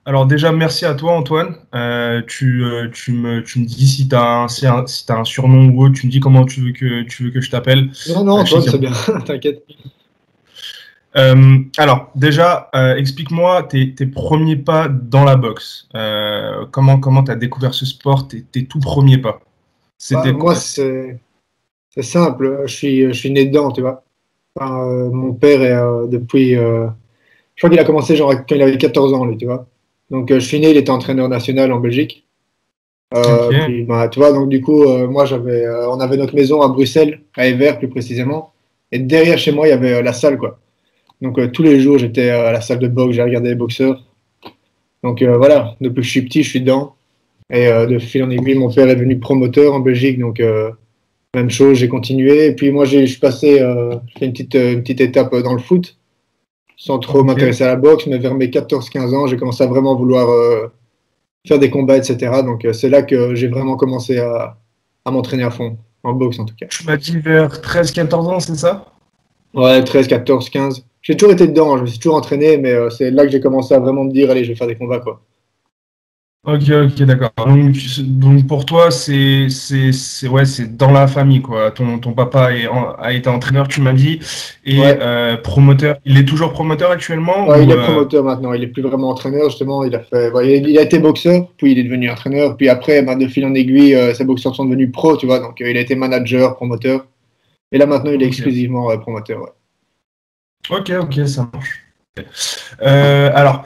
Alors déjà, merci à toi, Antoine. Tu me dis si tu as si t'as un surnom ou autre, tu me dis comment tu veux que je t'appelle. Non, non, Je sais Antoine, qu'il y a c'est bien, beaucoup. t'inquiète. Alors déjà, explique-moi tes premiers pas dans la boxe. Comment tu as découvert ce sport, tes tout premiers pas? Bah, C'était moi, quoi? c'est simple, je suis né dedans, tu vois. Enfin, mon père est depuis. Je crois qu'il a commencé genre quand il avait 14 ans, lui, tu vois. Donc, je suis né, il était entraîneur national en Belgique. Ok, Puis, bah, tu vois, donc du coup, moi, on avait notre maison à Bruxelles, à Evere plus précisément. Et derrière chez moi, il y avait la salle, quoi. Donc, tous les jours, j'étais à la salle de boxe, j'ai regardé les boxeurs. Donc, voilà, depuis que je suis petit, je suis dedans. Et de fil en aiguille, mon père est devenu promoteur en Belgique, donc même chose, j'ai continué. Et puis moi, je suis passé, j'ai fait une petite étape dans le foot, sans trop ok. m'intéresser à la boxe, mais vers mes 14-15 ans, j'ai commencé à vraiment vouloir faire des combats, etc. Donc c'est là que j'ai vraiment commencé à m'entraîner à fond, en boxe en tout cas. Tu m'as dit vers 13-14 ans, c'est ça? Ouais, 13, 14, 15. J'ai toujours été dedans, je me suis toujours entraîné, mais c'est là que j'ai commencé à vraiment me dire, allez, je vais faire des combats, quoi. Ok, ok, d'accord. Donc pour toi, ouais, c'est dans la famille, quoi. Ton papa a été entraîneur, tu m'as dit, et Ouais. promoteur. Il est toujours promoteur actuellement Ouais, il ou est promoteur maintenant, il est plus vraiment entraîneur justement. Il a été boxeur, puis il est devenu entraîneur, puis après, ben, de fil en aiguille, ses boxeurs sont devenus pros, tu vois. Donc il a été manager, promoteur, et là maintenant il est Ok, exclusivement promoteur. Ouais. ok, ok, ça marche. Alors,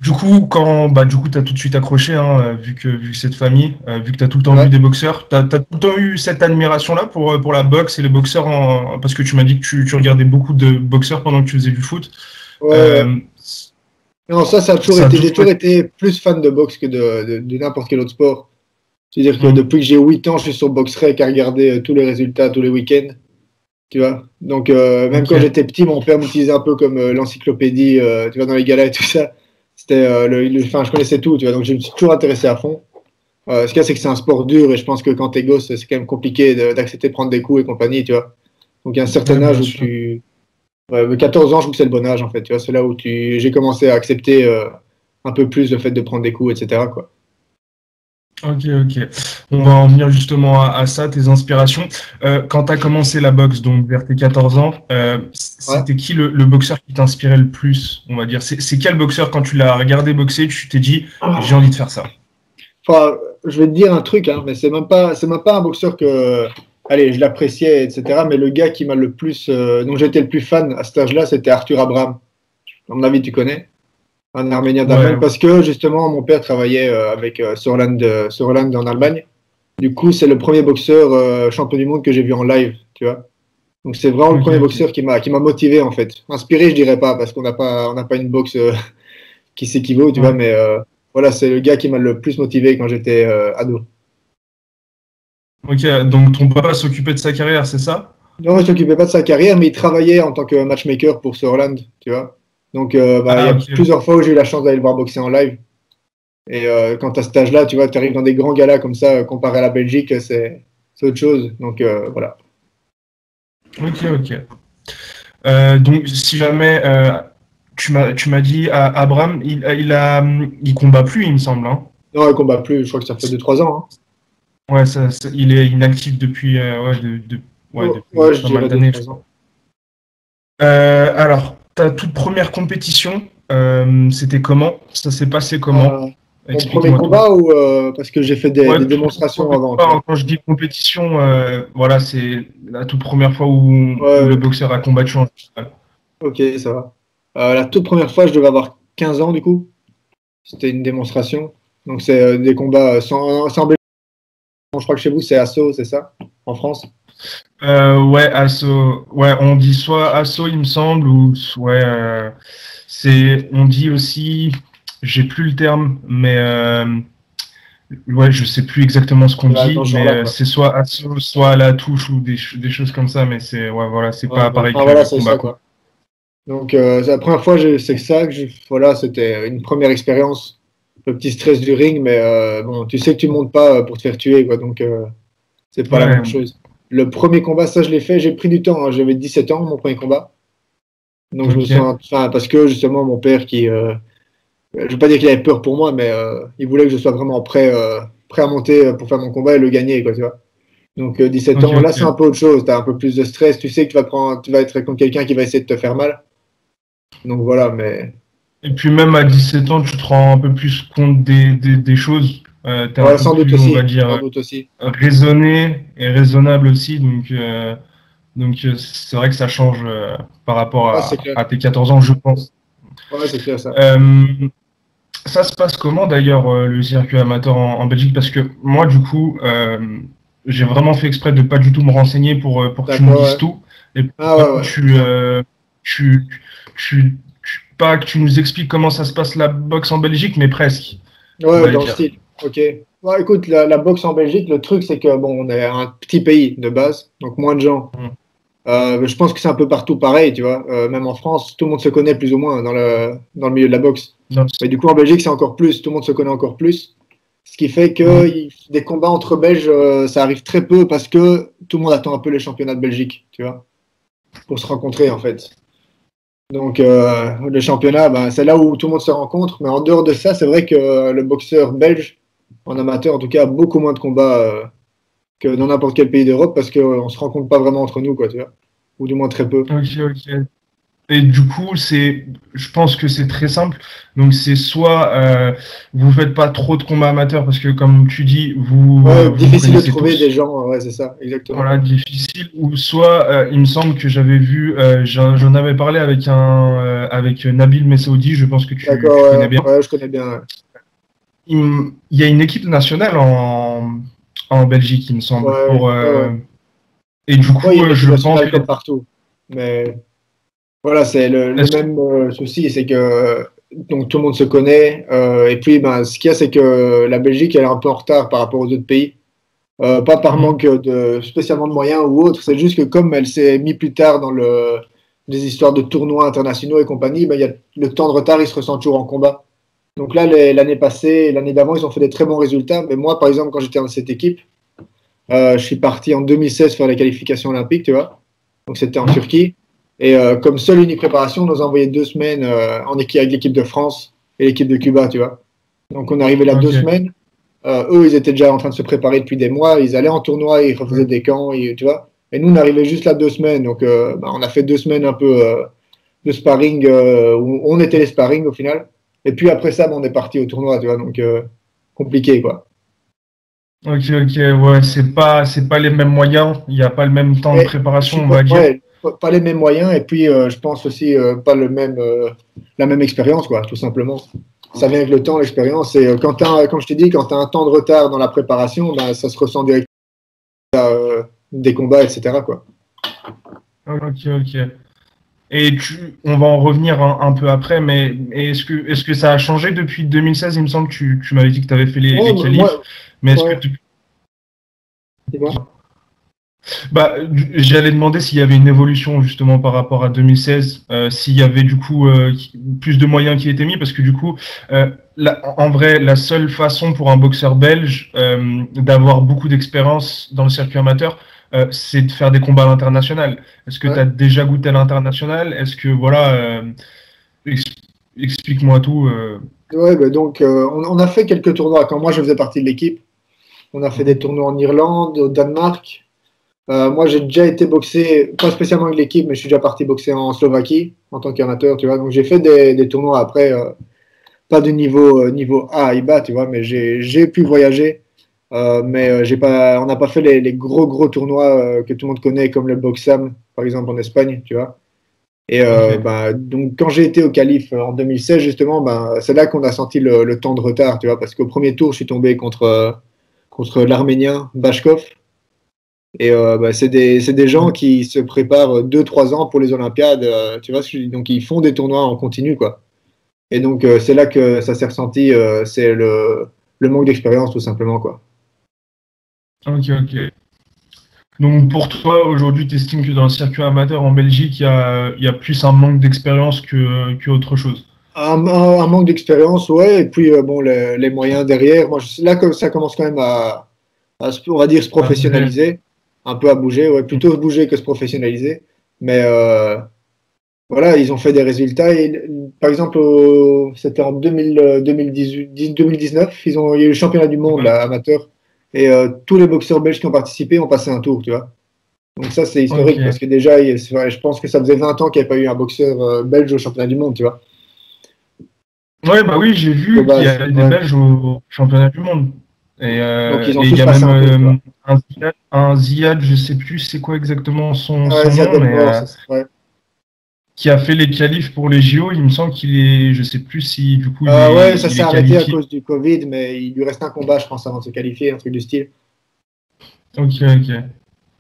du coup, du coup, t'as tout de suite accroché, hein, vu que cette famille, vu que t'as tout le temps vu Ouais, des boxeurs, t'as tout le temps eu cette admiration-là pour la boxe et les boxeurs, parce que tu m'as dit que tu regardais beaucoup de boxeurs pendant que tu faisais du foot. ouais, ouais. Euh, Non, ça a toujours Ça a été. J'ai toujours toujours été. été plus fan de boxe que de n'importe quel autre sport. C'est-à-dire que Hmm. depuis que j'ai 8 ans, je suis sur BoxRec à regarder tous les résultats tous les week-ends, tu vois. Donc même quand Ok. j'étais petit, mon père m'utilisait un peu comme l'encyclopédie, tu vois, dans les galas et tout ça. C'était, enfin, je connaissais tout, tu vois. Donc je me suis toujours intéressé à fond. Ce qu'il y a, c'est que c'est un sport dur et je pense que quand t'es gosse, c'est quand même compliqué d'accepter de prendre des coups et compagnie, tu vois. Donc il y a un Ouais, certain âge bien où sûr. tu. Ouais, 14 ans, je trouve que c'est le bon âge en fait, tu vois. C'est là où j'ai commencé à accepter un peu plus le fait de prendre des coups, etc. quoi. Ok, ok. On va en venir justement à ça, tes inspirations. Quand tu as commencé la boxe, donc vers tes 14 ans, Ouais. c'était qui le boxeur qui t'inspirait le plus, on va dire? C'est quel boxeur, quand tu l'as regardé boxer, tu t'es dit, j'ai envie de faire ça? Enfin, je vais te dire un truc, hein, mais c'est même pas un boxeur que, allez, je l'appréciais, etc. Mais le gars qui m'a le plus, dont j'étais le plus fan à cet âge-là, c'était Arthur Abraham. À mon avis, tu connais, un Arménien Ouais, d'Allemagne, parce que justement, mon père travaillait avec Sorland en Allemagne. Du coup, c'est le premier boxeur champion du monde que j'ai vu en live, tu vois. Donc c'est vraiment le ok, premier ok. boxeur qui m'a motivé en fait. Inspiré, je dirais pas, parce on n'a pas une boxe qui s'équivaut, tu vois. Ouais. Mais voilà, c'est le gars qui m'a le plus motivé quand j'étais ado. Ok, donc ton papa s'occupait de sa carrière, c'est ça? Non, il s'occupait pas de sa carrière, mais il travaillait en tant que matchmaker pour Sorland, tu vois. Donc bah, il y Ah, a ok. plusieurs fois où j'ai eu la chance d'aller le voir boxer en live. Et quand à cet âge-là, tu vois, tu arrives dans des grands galas comme ça, comparé à la Belgique, c'est autre chose. Donc voilà. Ok, ok. Donc, si jamais tu m'as dit Abraham, il combat plus, il me semble, hein. Non, il combat plus, je crois que ça fait 2 3 ans. Hein. Ouais, il est inactif depuis, ouais, Oh, ouais, depuis je pas mal dirais deux d'années, je trois ans. crois. Alors, ta toute première compétition, c'était comment? Ça s'est passé comment? Euh, Mon premier Explique-moi tout. combat ou parce que j'ai fait Ouais, des ton démonstrations premier avant, tu combat, vois. hein. Quand je dis compétition, voilà, c'est la toute première fois où le Ouais, boxeur a combattu en général. ok, ça va. La toute première fois, je devais avoir 15 ans du coup. C'était une démonstration. Donc c'est des combats sans blessure. Je crois que chez vous c'est assaut, c'est ça? En France? Ouais, assaut. Ouais, on dit soit assaut, il me semble, ou ouais, on dit aussi, j'ai plus le terme, mais ouais, je sais plus exactement ce qu'on Ouais, dit, dans ce mais genre-là, quoi. c'est soit assaut, soit à la touche ou des choses comme ça, mais ouais, voilà, c'est Ouais, pas bon, pareil enfin que voilà, le c'est combat, ça, quoi. quoi. Donc c'est la première fois, c'est ça voilà, c'était une première expérience. Le petit stress du ring, mais bon, tu sais que tu montes pas pour te faire tuer, quoi. Donc c'est pas la même Ouais, chose. Le premier combat, ça je l'ai fait, j'ai pris du temps, hein. J'avais 17 ans, mon premier combat. Donc je me ok, sens, enfin, parce que justement mon père je veux pas dire qu'il avait peur pour moi, mais il voulait que je sois vraiment prêt à monter pour faire mon combat et le gagner, quoi, tu vois. Donc 17 Ok, ans, là c'est ok. un peu autre chose, tu as un peu plus de stress, tu sais que tu vas être contre quelqu'un qui va essayer de te faire mal. Donc voilà, mais Et puis même à 17 ans, tu te rends un peu plus compte des choses. Tu es un ouais, peu sans doute plus, on va aussi, sans dire, doute aussi. raisonné et raisonnable aussi. Donc c'est vrai que ça change par rapport Ouais, c'est clair. à tes 14 ans, je pense. Ouais, c'est clair ça. Euh, Ça se passe comment d'ailleurs le circuit amateur en Belgique? Parce que moi, du coup, j'ai vraiment fait exprès de pas du tout me renseigner pour que tu me D'accord, dises ouais. tout. Et pour Ah ouais, vraiment ouais. tu, pas que tu nous expliques comment ça se passe la boxe en Belgique, mais presque, on Ouais, va dans le dire. style. Ok. Ouais, écoute, la boxe en Belgique, le truc, c'est que bon, on est un petit pays de base, donc moins de gens. Mm. Je pense que c'est un peu partout pareil, tu vois. Même en France, tout le monde se connaît plus ou moins dans le milieu de la boxe. Non. Mais du coup, en Belgique, c'est encore plus. Tout le monde se connaît encore plus. Ce qui fait que Mm. des combats entre Belges, ça arrive très peu parce que tout le monde attend un peu les championnats de Belgique, tu vois, pour se rencontrer en fait. Donc, le championnat, ben, c'est là où tout le monde se rencontre. Mais en dehors de ça, c'est vrai que le boxeur belge, en amateur en tout cas, a beaucoup moins de combats que dans n'importe quel pays d'Europe parce qu'on ne se rencontre pas vraiment entre nous, quoi, tu vois. Ou du moins très peu. Ok, ok. Et du coup, je pense que c'est très simple. Donc, c'est soit vous faites pas trop de combats amateurs parce que, comme tu dis, Ouais, vous difficile de connaissez trouver des tous. gens, ouais, c'est ça, exactement. Voilà, difficile. Ou soit, il me semble que j'avais vu, j'en avais parlé avec Nabil Messaoudi, je pense que tu D'accord, connais ouais, bien. ouais, je connais bien. Ouais. Il y a une équipe nationale en Belgique, il me semble. Ouais, ouais, ouais. Et du Ouais, il y coup, a une équipe je pense nationale que comme partout. Mais voilà, c'est le est-ce que même souci, c'est que donc tout le monde se connaît. Et puis, ben, ce qu'il y a, c'est que la Belgique, elle est un peu en retard par rapport aux autres pays. Pas par Mhm. manque de spécialement de moyens ou autre, c'est juste que comme elle s'est mise plus tard dans les histoires de tournois internationaux et compagnie, ben, il y a, le temps de retard, il se ressent toujours en combat. Donc là, l'année passée, l'année d'avant, ils ont fait des très bons résultats. Mais moi, par exemple, quand j'étais dans cette équipe, je suis parti en 2016 faire les qualifications olympiques, tu vois. Donc c'était en Mhm. Turquie. Et comme seule unique préparation, on nous a envoyé 2 semaines en équipe avec l'équipe de France et l'équipe de Cuba, tu vois. Donc on est arrivé là deux Ok. semaines. Eux, ils étaient déjà en train de se préparer depuis des mois. Ils allaient en tournoi, ils refaisaient Ouais. des camps, tu vois. Et nous, on arrivait juste là 2 semaines. Donc bah, on a fait 2 semaines un peu de sparring où on était les sparring au final. Et puis après ça, bah, on est parti au tournoi, tu vois. Donc compliqué, quoi. Ok, ok, ouais, c'est pas les mêmes moyens, il n'y a pas le même temps de Et je préparation, suis on pas, va dire. ouais, pas les mêmes moyens et puis je pense aussi pas la même expérience quoi, tout simplement. Ça vient avec le temps, l'expérience et comme je t'ai dit, quand tu as un temps de retard dans la préparation, ben, ça se ressent directement des combats, etc. quoi. Ok, ok. Et on va en revenir un peu après, mais est-ce que ça a changé depuis 2016? Il me semble que tu m'avais dit que tu avais fait Ouais, les qualifs, moi, mais est-ce que ouais, dis-moi. bah, j'allais demander s'il y avait une évolution justement par rapport à 2016, s'il y avait du coup plus de moyens qui étaient mis, parce que du coup, en vrai, la seule façon pour un boxeur belge d'avoir beaucoup d'expérience dans le circuit amateur, c'est de faire des combats à l'international. Est-ce que tu Ouais. as déjà goûté à l'international? Est-ce que voilà, ex- explique-moi tout. Ouais, bah, donc on a fait quelques tournois quand moi je faisais partie de l'équipe. On a fait des tournois en Irlande, au Danemark. Moi, j'ai déjà été boxer, pas spécialement avec l'équipe, mais je suis déjà parti boxer en Slovaquie en tant qu'amateur, tu vois. Donc, j'ai fait des tournois après, pas de niveau A à IBA, tu vois, mais j'ai pu voyager. Mais j'ai pas, on n'a pas fait les gros tournois que tout le monde connaît, comme le Boxam, par exemple, en Espagne, tu vois. Et Ok, bah, donc, quand j'ai été au Qualif en 2016, justement, bah, c'est là qu'on a senti le temps de retard, tu vois, parce qu'au premier tour, je suis tombé contre l'Arménien Bashkov. Et bah, c'est des gens qui se préparent 2, 3 ans pour les Olympiades, tu vois, donc ils font des tournois en continu, quoi. Et donc c'est là que ça s'est ressenti, c'est le manque d'expérience, tout simplement, quoi. ok, ok. Donc pour toi, aujourd'hui, tu estimes que dans le circuit amateur en Belgique, il y a plus un manque d'expérience que autre chose. Un manque d'expérience, ouais, et puis bon, les moyens derrière. Moi, là, que ça commence quand même on va dire, se À bouger. professionnaliser, un peu à bouger, ouais, plutôt se bouger que se professionnaliser. Mais voilà, ils ont fait des résultats. Et, par exemple, c'était en 2019, il y a eu le championnat du monde Ouais. là, amateur. Et tous les boxeurs belges qui ont participé ont passé un tour, tu vois. Donc ça, c'est historique parce Ok. que déjà, je pense que ça faisait 20 ans qu'il n'y avait pas eu un boxeur belge au championnat du monde, tu vois. Ouais, bah oui, j'ai De vu qu'il y base, avait des ouais. Belges au championnat du monde. Donc ils ont Et il y tous a passé même un tour, tu vois. un Ziad, je sais plus c'est quoi exactement Ah, son Ziad nom, mais Belmore, ouais. qui a fait les qualifs pour les JO. Il me semble qu'il est, je sais plus si du coup Ouais, ça il s'est est arrêté à qualifié. cause du Covid, mais il lui reste un combat, je pense, avant de se qualifier, un truc du style. Ok, ok.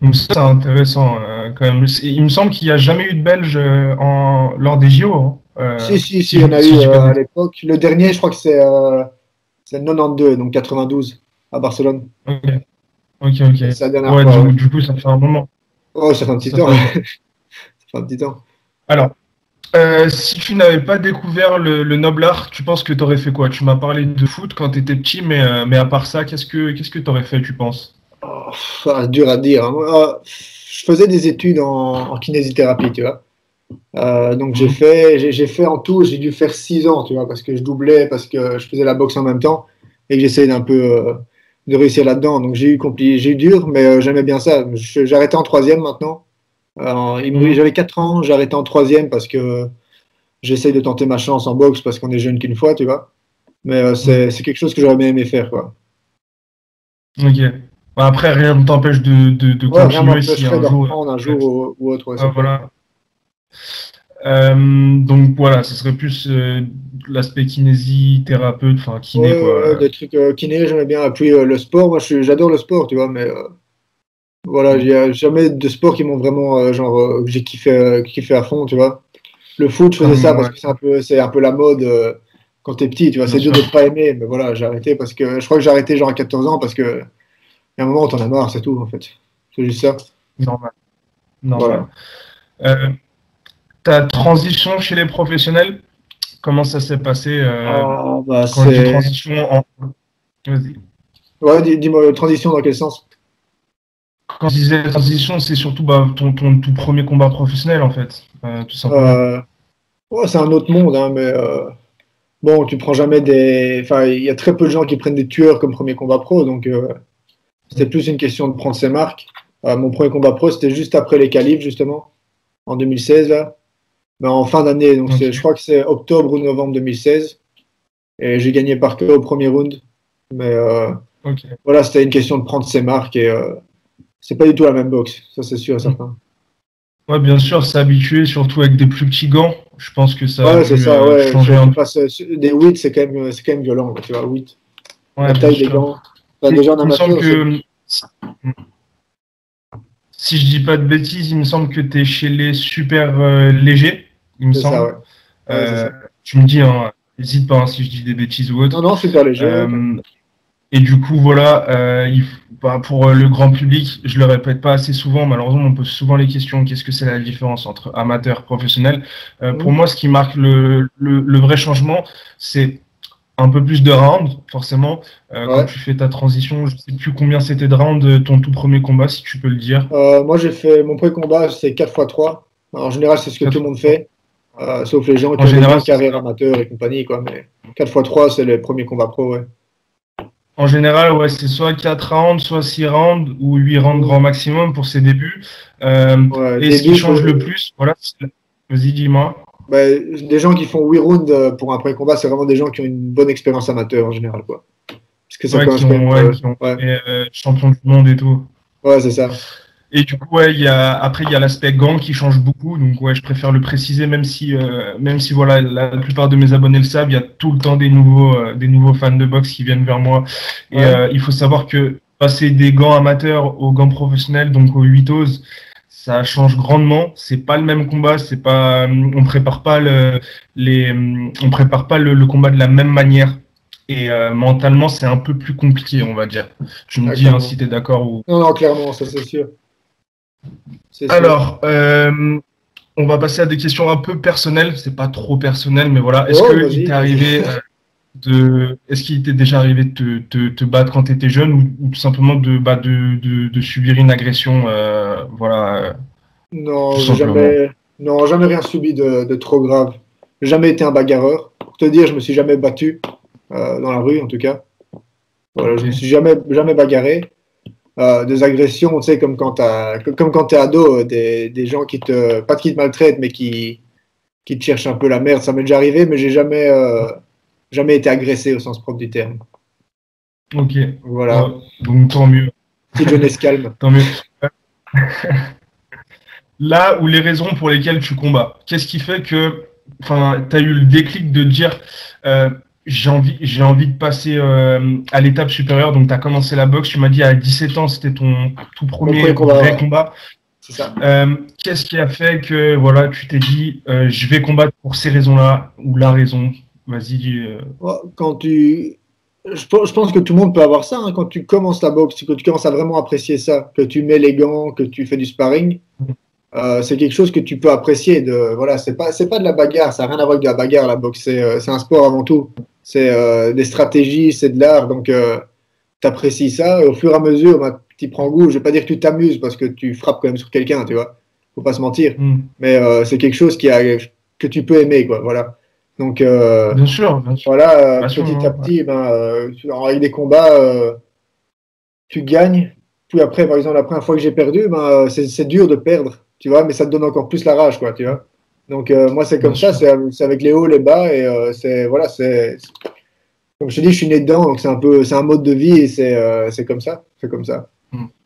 Donc ça, c'est intéressant quand même. Il me semble qu'il n'y a jamais eu de Belge lors des JO, hein. Si, il y en a Si eu je dis pas de à bêtises. l'époque. Le dernier, je crois que c'est 92, donc 92, à Barcelone. Ok, ok, Et ok. c'est la dernière Ouais, fois, ouais. du coup, ça fait un moment. Oh, ça fait un petit Ça temps. fait un moment. Ça fait un petit temps. Alors, si tu n'avais pas découvert le noble art, tu penses que tu aurais fait quoi? Tu m'as parlé de foot quand tu étais petit, mais à part ça, qu'est-ce que tu aurais fait, tu penses? Oh, dur à dire, hein. Moi, je faisais des études en kinésithérapie, tu vois. Donc Mhm. j'ai fait en tout, j'ai dû faire 6 ans, tu vois, parce que je doublais, parce que je faisais la boxe en même temps et que j'essayais d'un peu de réussir là-dedans. Donc j'ai eu dur, mais j'aimais bien ça. J'ai arrêté en troisième maintenant. Mhm. J'avais 4 ans, j'ai arrêté en troisième parce que j'essaye de tenter ma chance en boxe parce qu'on est jeune qu'une fois, tu vois. Mais Ok. c'est quelque chose que j'aurais bien aimé faire, quoi. Ok. Bah, après, rien ne t'empêche de Ouais, rien continuer si m'empêcherait un d'en jour. reprendre un jour ou autre, ouais, c'est clair. Voilà. Donc voilà, ce serait plus l'aspect kinésithérapeute, enfin kiné Ouais, quoi. des trucs kiné, j'aimais bien. Puis le sport, moi j'adore le sport, tu vois, mais voilà, il Mm. n'y a jamais de sport qui m'ont vraiment, que j'ai kiffé à fond, tu vois. Le foot, je faisais ça Comme parce ouais, que c'est un peu la mode quand t'es petit, tu vois. bien C'est dur sûr, de pas aimer, mais voilà, j'ai arrêté parce que je crois que j'ai arrêté genre à 14 ans parce que y a un moment où t'en as marre, c'est tout, en fait. C'est juste ça. normal, normal. Voilà. Euh, Ta transition chez les professionnels, comment ça s'est passé Ah, bah, quand je dis c'est. transition en. Vas-y. Ouais, dis-moi, transition dans quel sens? Quand je disais transition, c'est surtout bah, ton tout premier combat professionnel en fait, tout simplement. Euh, ouais, c'est un autre monde, hein, mais bon, tu prends jamais des. Enfin, il y a très peu de gens qui prennent des tueurs comme premier combat pro, donc c'était plus une question de prendre ses marques. Mon premier combat pro, c'était juste après les qualifs, justement, en 2016, là. Mais en fin d'année, donc Ok, je crois que c'est octobre ou novembre 2016. Et j'ai gagné par KO au premier round. Mais ok. voilà, c'était une question de prendre ses marques et c'est pas du tout la même boxe, ça c'est sûr et certain. Ouais, bien sûr, s'habituer, surtout avec des plus petits gants. Je pense que ça a Ouais, c'est dû ça, ouais. changer un Tu peu. passes des 8, c'est quand même violent, quoi, tu vois, 8. La Ouais, bien taille des sûr. gants. Enfin, déjà en Il me semble amateur, c'est. que, si je dis pas de bêtises, il me semble que tu es chez les super légers, il me C'est ça, semble. ouais. Ouais, c'est Euh, ça. Tu me dis, hein, n'hésite pas hein, si je dis des bêtises ou Non, autre. non, super léger, ouais. Euh, et du coup, voilà, bah, pour le grand public, je le répète pas assez souvent, malheureusement, on pose souvent les questions, qu'est-ce que c'est la différence entre amateur et professionnel? Pour Mhm. moi, ce qui marque le vrai changement, c'est un peu plus de rounds, forcément. Quand Ouais. tu fais ta transition, je sais plus combien c'était de rounds ton tout premier combat, si tu peux le dire. Moi, j'ai fait mon premier combat, c'est 4x3. En général, c'est ce que tout le monde 4 fois. fait, sauf les gens qui En ont des général, bonnes c'est carrières ça. amateurs et compagnie, quoi. Mais 4x3, c'est le premier combat pro, ouais. En général, ouais, c'est soit 4 rounds, soit 6 rounds ou 8 rounds grand Mhm. maximum pour ses débuts. Ouais, Et ce qui début, change le plus, voilà, vas-y, dis-moi. des gens qui font 8 rounds pour un premier combat, c'est vraiment des gens qui ont une bonne expérience amateur en général, quoi. Parce que ça Ouais, commence quand même. ouais, qui ont Ouais, fait champion du monde et tout. ouais, c'est ça. Et du coup, ouais, après, il y a l'aspect gant qui change beaucoup. Donc, ouais, je préfère le préciser, même si voilà, la plupart de mes abonnés le savent, il y a tout le temps des nouveaux fans de boxe qui viennent vers moi. Et Ouais. il faut savoir que passer des gants amateurs aux gants professionnels, donc aux 8 oses, ça change grandement. C'est pas le même combat. C'est pas, on prépare pas on prépare pas le combat de la même manière. Et mentalement, c'est un peu plus compliqué, on va dire. Tu me Ah, dis hein, si clairement. tu es d'accord ou. Non, non, clairement, ça c'est sûr. C'est sûr. Alors, on va passer à des questions un peu personnelles. C'est pas trop personnel, mais voilà. Ouais, ouais, vas-y, vas-y. Est-ce qu'il t'est déjà arrivé de te battre quand tu étais jeune ou tout simplement de subir une agression, voilà, tout Non, simplement. Non, jamais rien subi de trop grave. Jamais été un bagarreur. Pour te dire, je me suis jamais battu, dans la rue en tout cas. Voilà, je me suis jamais bagarré. Des agressions, tu sais, comme comme quand t'es ado, des gens pas qui te maltraitent, mais qui te cherchent un peu la merde. Ça m'est déjà arrivé, mais j'ai jamais été agressé au sens propre du terme. Ok. Voilà. Donc tant mieux. Petite jeunesse calme. Tant mieux. Là où les raisons pour lesquelles tu combats, qu'est-ce qui fait que, enfin, tu as eu le déclic de dire, j'ai envie de passer à l'étape supérieure. Donc, tu as commencé la boxe, tu m'as dit à 17 ans, c'était ton tout premier vrai combat. C'est ça. Qu'est-ce qui a fait que, voilà, tu t'es dit, je vais combattre pour ces raisons-là, ou la raison? Vas-y, dis. Je pense que tout le monde peut avoir ça, hein, quand tu commences la boxe, que tu commences à vraiment apprécier ça, que tu mets les gants, que tu fais du sparring. C'est quelque chose que tu peux apprécier. Voilà, c'est pas de la bagarre, ça n'a rien à voir avec de la bagarre, la boxe. C'est un sport avant tout. C'est des stratégies, c'est de l'art. Donc, tu apprécies ça. Et au fur et à mesure, bah, tu prends goût. Je vais pas dire que tu t'amuses parce que tu frappes quand même sur quelqu'un, tu vois. Faut pas se mentir. Mais c'est quelque chose que tu peux aimer, quoi. Voilà. Donc, bien sûr. voilà, petit à petit, avec des combats, tu gagnes. Puis après, par exemple, la première fois que j'ai perdu, c'est dur de perdre, tu vois, mais ça te donne encore plus la rage, quoi, tu vois. Donc, moi, c'est comme ça, c'est avec les hauts, les bas, et comme je te dis, je suis né dedans, donc c'est un mode de vie, et c'est comme ça,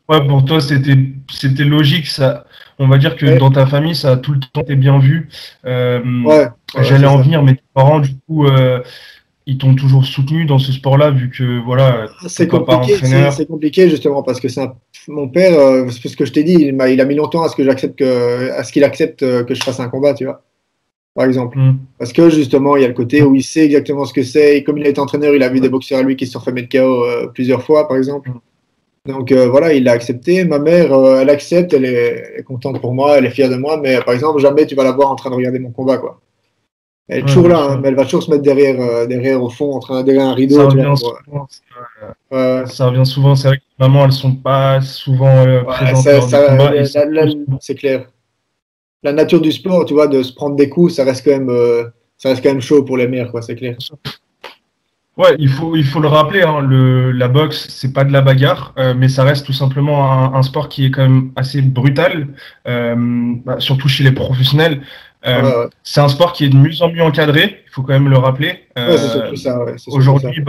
Ouais, pour toi, c'était logique, ça. On va dire que dans ta famille, ça a tout le temps été bien vu. J'allais en venir, mais tes parents, du coup, ils t'ont toujours soutenu dans ce sport-là, vu que voilà, c'est compliqué justement parce que mon père, c'est ce que je t'ai dit, il a mis longtemps à ce qu'il accepte que je fasse un combat, tu vois, par exemple. Parce que justement, il y a le côté où il sait exactement ce que c'est. Et comme il a été entraîneur, il a vu des boxeurs à lui qui se sont fait mettre KO plusieurs fois, par exemple. Donc voilà, il l'a accepté. Ma mère, elle accepte, elle est contente pour moi, elle est fière de moi, mais par exemple, jamais tu vas la voir en train de regarder mon combat, quoi. Elle est toujours là, hein, mais elle va toujours se mettre derrière au fond, derrière un rideau. Ça revient souvent. C'est vrai que les mamans, elles sont pas souvent présentes lors des combats. C'est clair. La nature du sport, tu vois, de se prendre des coups, ça reste quand même chaud pour les mères, quoi, c'est clair. Ouais, il faut le rappeler, hein, la boxe, c'est pas de la bagarre, mais ça reste tout simplement un sport qui est quand même assez brutal, surtout chez les professionnels. C'est un sport qui est de mieux en mieux encadré, il faut quand même le rappeler. C'est surtout ça. Aujourd'hui, il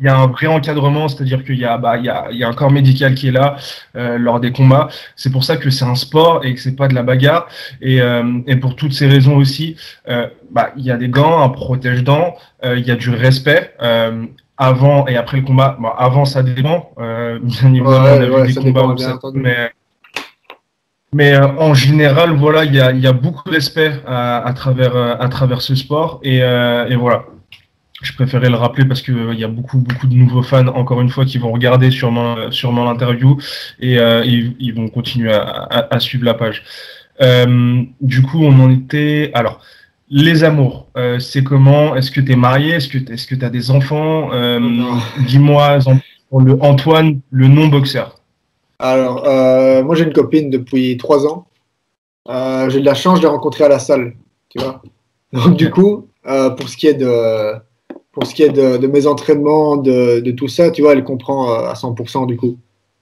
y a un vrai encadrement, c'est-à-dire qu'il y a un corps médical qui est là lors des combats. C'est pour ça que c'est un sport et que c'est pas de la bagarre. Et pour toutes ces raisons aussi, il y a des gants, un protège-dents, il y a du respect. Avant et après le combat, avant ça dépend. Bien évidemment, on a vu des combats où ça, mais en général, voilà, il y a beaucoup de respect à travers ce sport et voilà. Je préférais le rappeler parce qu'il y a beaucoup de nouveaux fans, encore une fois, qui vont regarder sûrement l'interview et ils vont continuer à suivre la page. Du coup, on en était. Alors, les amours, c'est comment? Est-ce que tu es marié? Est-ce que tu as des enfants? Dis-moi, pour le Antoine, le non-boxeur. Alors, moi j'ai une copine depuis 3 ans. J'ai de la chance de la rencontrer à la salle, tu vois. Donc du coup, pour ce qui est de mes entraînements, de tout ça, tu vois, elle comprend à 100% du coup.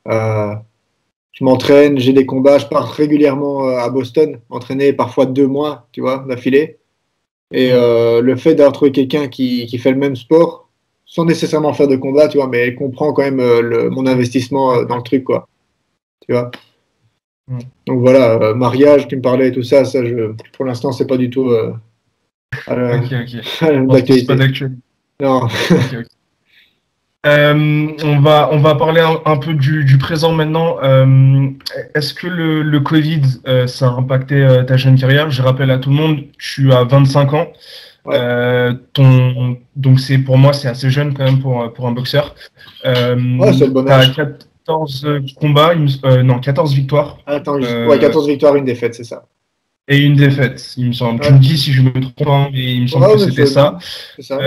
Je m'entraîne, j'ai des combats, je pars régulièrement à Boston, entraîner parfois 2 mois, tu vois, d'affilée. Et le fait d'avoir trouvé quelqu'un qui fait le même sport, sans nécessairement faire de combat, tu vois, mais elle comprend quand même mon investissement dans le truc, quoi. Tu vois. Donc voilà, mariage, tu me parlais et tout ça, pour l'instant, c'est pas du tout d'actualité. Pas d'actualité. Non. On va parler un peu du présent maintenant. Est-ce que le Covid, ça a impacté ta jeune carrière? Je rappelle à tout le monde, tu as 25 ans. Ouais. Donc pour moi, c'est assez jeune quand même pour un boxeur. C'est le bon âge. 14 combats, 14 victoires. Attends, 14 victoires, une défaite, c'est ça. Et une défaite, il me semble. Tu me dis si je me trompe, mais il me semble que c'était ça. C'est ça.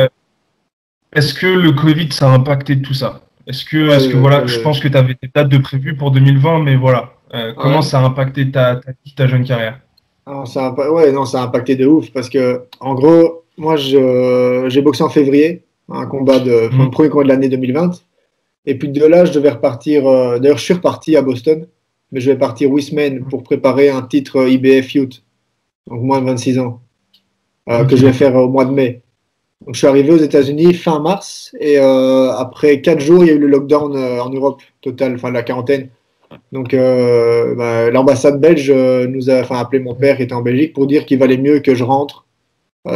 Est-ce que le Covid, ça a impacté tout ça? Est-ce que voilà, je pense que tu avais des dates de prévues pour 2020, mais voilà. Comment ça a impacté ta jeune carrière? Alors, ouais, non, ça a impacté de ouf parce que, en gros, moi, j'ai boxé en février, mon premier combat de l'année 2020. Et puis de là, je devais repartir. D'ailleurs, je suis reparti à Boston, mais je vais partir 8 semaines pour préparer un titre IBF Youth, donc moins de 26 ans, que je vais faire au mois de mai. Donc, je suis arrivé aux États-Unis fin mars et après 4 jours, il y a eu le lockdown en Europe total, enfin la quarantaine. Donc, l'ambassade belge nous a appelé mon père qui était en Belgique pour dire qu'il valait mieux que je rentre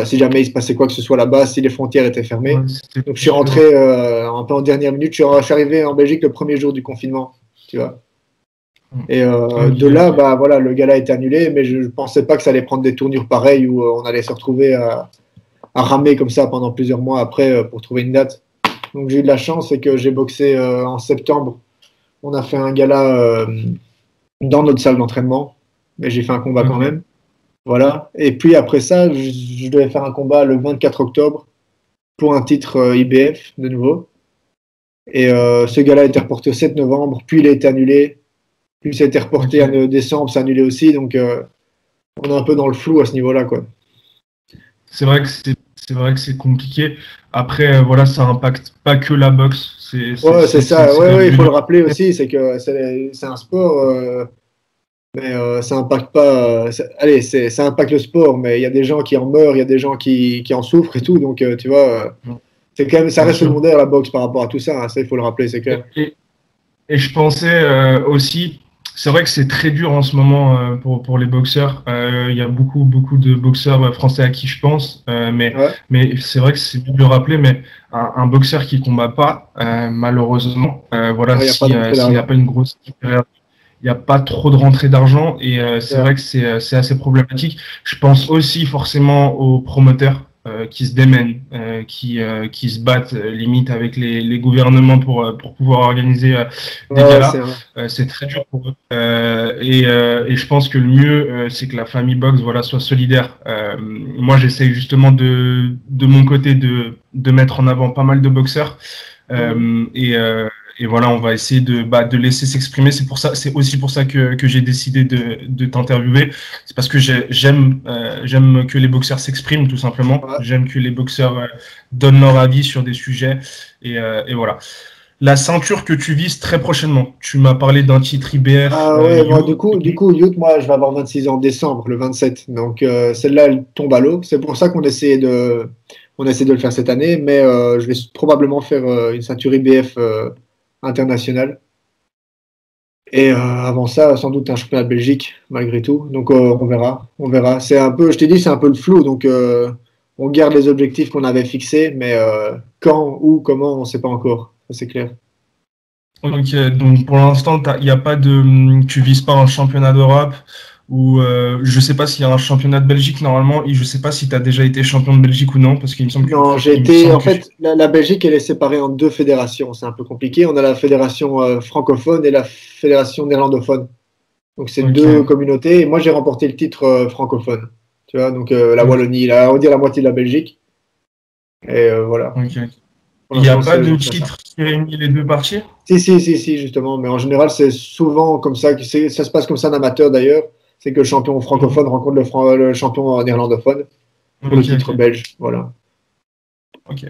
si jamais il se passait quoi que ce soit là-bas, si les frontières étaient fermées. Donc, je suis rentré un peu en dernière minute. Je suis arrivé en Belgique le premier jour du confinement, tu vois. Et de là, voilà, le gala a été annulé, mais je ne pensais pas que ça allait prendre des tournures pareilles où on allait se retrouver à ramer comme ça pendant plusieurs mois après pour trouver une date. Donc, j'ai eu de la chance, c'est que j'ai boxé en septembre. On a fait un gala dans notre salle d'entraînement, mais j'ai fait un combat quand même. Voilà. Et puis après ça, je devais faire un combat le 24 octobre pour un titre IBF de nouveau. Et ce gala a été reporté au 7 novembre, puis il a été annulé, puis ça a été reporté en décembre, c'est annulé aussi. Donc on est un peu dans le flou à ce niveau-là, quoi. C'est vrai que c'est compliqué. Après, voilà, ça impacte pas que la boxe. C'est ça. Ouais, il faut le rappeler aussi, c'est que c'est un sport. Mais ça impacte pas. Ça impacte le sport, mais il y a des gens qui en meurent, il y a des gens qui en souffrent et tout. Donc, tu vois, c'est quand même, ça reste secondaire la boxe par rapport à tout ça. Hein, ça, il faut le rappeler, c'est clair. Et je pensais aussi, c'est vrai que c'est très dur en ce moment pour les boxeurs. Il y a beaucoup de boxeurs français à qui je pense, mais c'est vrai que c'est dur de le rappeler. Mais un boxeur qui combat pas, malheureusement, voilà, s'il n'y a pas une grosse carrière, il n'y a pas trop de rentrée d'argent et c'est vrai que c'est assez problématique. Je pense aussi forcément aux promoteurs qui se démènent, qui se battent limite avec les gouvernements pour pouvoir organiser des galas. C'est très dur pour eux. Et je pense que le mieux, c'est que la famille boxe soit solidaire. Moi, j'essaye justement de mon côté de mettre en avant pas mal de boxeurs. Et voilà, on va essayer de laisser s'exprimer. C'est aussi pour ça que j'ai décidé de t'interviewer. C'est parce que j'aime que les boxeurs s'expriment, tout simplement. J'aime que les boxeurs donnent leur avis sur des sujets. Et voilà. La ceinture que tu vises très prochainement. Tu m'as parlé d'un titre IBF. Ah ouais, moi, du coup, Youth, moi, je vais avoir 26 ans en décembre, le 27. Donc, celle-là, elle tombe à l'eau. C'est pour ça qu'on essaie de le faire cette année. Mais je vais probablement faire une ceinture IBF international. Et avant ça, sans doute un championnat de Belgique, malgré tout. Donc on verra. C'est un peu, je t'ai dit, c'est un peu le flou. Donc on garde les objectifs qu'on avait fixés, mais quand, où, comment, on ne sait pas encore. Ça, c'est clair. Ok, donc pour l'instant, tu vises pas un championnat d'Europe ou je sais pas s'il y a un championnat de Belgique normalement et je sais pas si tu as déjà été champion de Belgique ou non parce qu'il me semble que non, la Belgique elle est séparée en 2 fédérations, c'est un peu compliqué. On a la fédération francophone et la fédération néerlandophone. Donc c'est 2 communautés. Et moi j'ai remporté le titre francophone. Tu vois, donc la Wallonie, on va dire la moitié de la Belgique. Et voilà. Il n'y a pas de titre qui réunit les 2 parties? Si, justement. Mais en général, c'est souvent comme ça. Ça se passe comme ça en amateur d'ailleurs. C'est que le champion francophone rencontre le champion néerlandophone pour le titre belge. Voilà. Ok.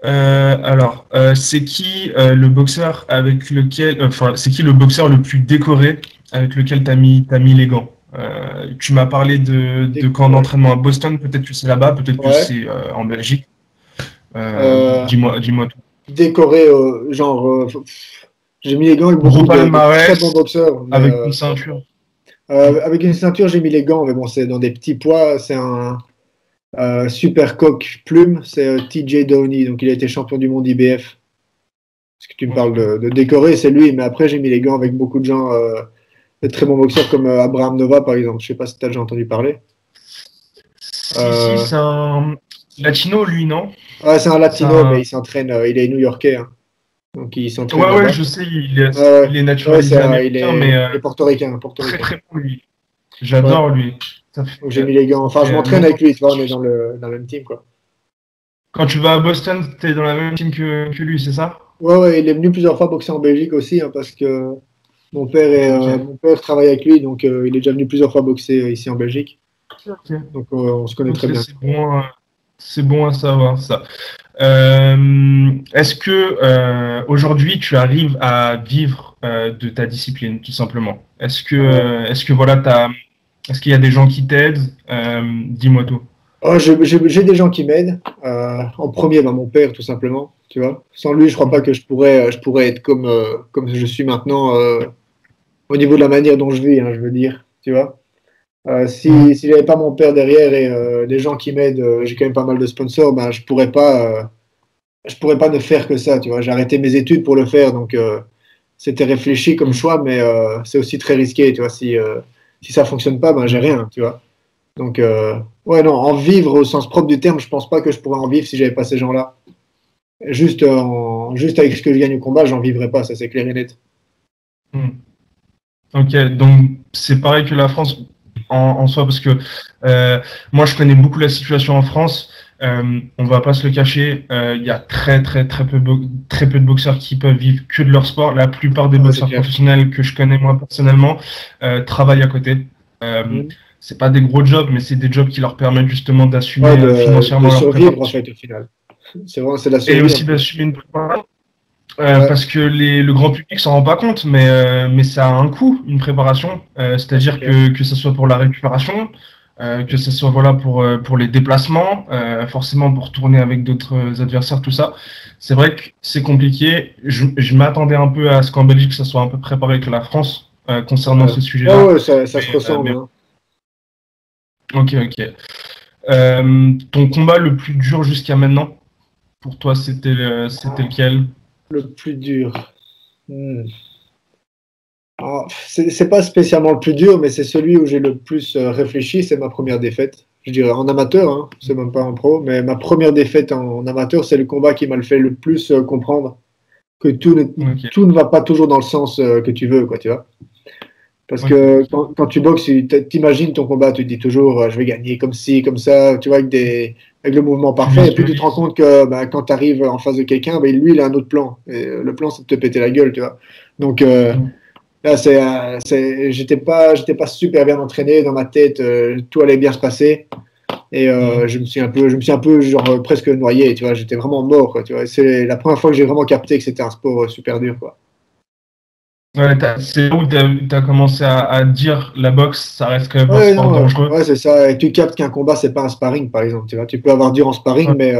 Alors, c'est qui le boxeur avec lequel, c'est qui le boxeur le plus décoré avec lequel tu as mis les gants? Tu m'as parlé de camp d'entraînement à Boston. Peut-être que c'est là-bas, peut-être que c'est en Belgique. Dis-moi tout. Décoré, j'ai mis les gants avec beaucoup de très bons boxeurs. Avec une ceinture. Avec une ceinture, j'ai mis les gants, mais bon, c'est dans des petits poids. C'est un super coq plume, c'est TJ Downey, donc il a été champion du monde IBF. Parce que tu me parles de décorer, c'est lui, mais après j'ai mis les gants avec beaucoup de gens, de très bons boxeurs comme Abraham Nova par exemple. Je sais pas si tu as déjà entendu parler. Si, c'est un latino, lui, non? Ouais, c'est un latino, mais il s'entraîne, il est new-yorkais. Hein. Donc il s'entraîne. Ouais, je sais, il est naturalisé américain, mais il est portoricain. Très très bon lui. J'adore lui. Donc j'ai mis les gants. Enfin, je m'entraîne avec lui, tu vois, on est dans le même team, quoi. Quand tu vas à Boston, tu es dans la même team que lui, c'est ça? Ouais, il est venu plusieurs fois boxer en Belgique aussi, hein, parce que Mon père travaille avec lui, donc il est déjà venu plusieurs fois boxer ici en Belgique. Ok. Donc on se connaît Ok, très bien. c'est bon à savoir ça. Est-ce que aujourd'hui tu arrives à vivre de ta discipline, tout simplement? Est-ce que voilà, est-ce qu'il y a des gens qui t'aident? Dis-moi tout. Oh, j'ai des gens qui m'aident. En premier, bah, mon père, tout simplement. Tu vois. Sans lui, je crois pas que je pourrais être comme je suis maintenant au niveau de la manière dont je vis, hein, je veux dire. Tu vois. Si j'avais pas mon père derrière et des gens qui m'aident, j'ai quand même pas mal de sponsors, ben, je pourrais pas ne faire que ça. Tu vois. J'ai arrêté mes études pour le faire, donc c'était réfléchi comme choix, mais c'est aussi très risqué. Tu vois. Si ça fonctionne pas, ben, j'ai rien. Tu vois. Donc, ouais, non, en vivre au sens propre du terme, je pense pas que je pourrais en vivre si j'avais pas ces gens-là. Juste avec ce que je gagne au combat, j'en vivrais pas, ça c'est clair et net. Hmm. Ok, donc c'est pareil que la France en soi, parce que euh, moi je connais beaucoup la situation en France. On va pas se le cacher, il y a très peu de boxeurs qui peuvent vivre que de leur sport. La plupart des Ouais, c'est boxeurs clair. professionnels que je connais moi personnellement travaillent à côté. Euh, Mhm. c'est pas des gros jobs, mais c'est des jobs qui leur permettent justement Ouais, d'assumer de financièrement leur survivre en préparation fait au final. C'est la et survie un aussi peu. d'assumer une préparation. Ouais, Parce que le grand public s'en rend pas compte, mais ça a un coût, une préparation. ouais, c'est C'est-à-dire clair. que ce soit pour la récupération, que ce soit voilà, pour les déplacements, forcément pour tourner avec d'autres adversaires, tout ça. C'est vrai que c'est compliqué. Je m'attendais un peu à ce qu'en Belgique, ça soit un peu préparé que la France concernant Ouais, ce ouais, sujet-là. ouais, ça se ressemble, Mais hein. ok, ok. Ton combat le plus dur jusqu'à maintenant, pour toi, c'était Ah, lequel? le plus dur. Hmm. Ah, c'est pas spécialement le plus dur, mais c'est celui où j'ai le plus réfléchi, c'est ma première défaite. Je dirais en amateur, hein, c'est même pas en pro, mais ma première défaite en amateur, c'est le combat qui m'a le fait le plus comprendre que Ok. tout ne va pas toujours dans le sens que tu veux, quoi, tu vois. Parce Ok, que ok. quand tu boxes, tu t'imagines ton combat, tu te dis toujours, je vais gagner comme ci, comme ça, tu vois, avec le mouvement Tu parfait. Et puis tu te rends visualises. compte que bah, quand tu arrives en face de quelqu'un, bah, lui, il a un autre plan. Et, le plan, c'est de te péter la gueule, tu vois. Donc là, j'étais pas super bien entraîné dans ma tête, tout allait bien se passer. Et Mm. je me suis un peu genre presque noyé, tu vois. J'étais vraiment mort, quoi, tu vois. C'est la première fois que j'ai vraiment capté que c'était un sport super dur, quoi. Ouais, c'est là où tu as commencé à dire la boxe, ça reste quand même un Ouais, sport non, dangereux. ouais, c'est ça. Et tu captes qu'un combat, c'est pas un sparring, par exemple. Tu vois, tu peux avoir dur en sparring, Ouais, mais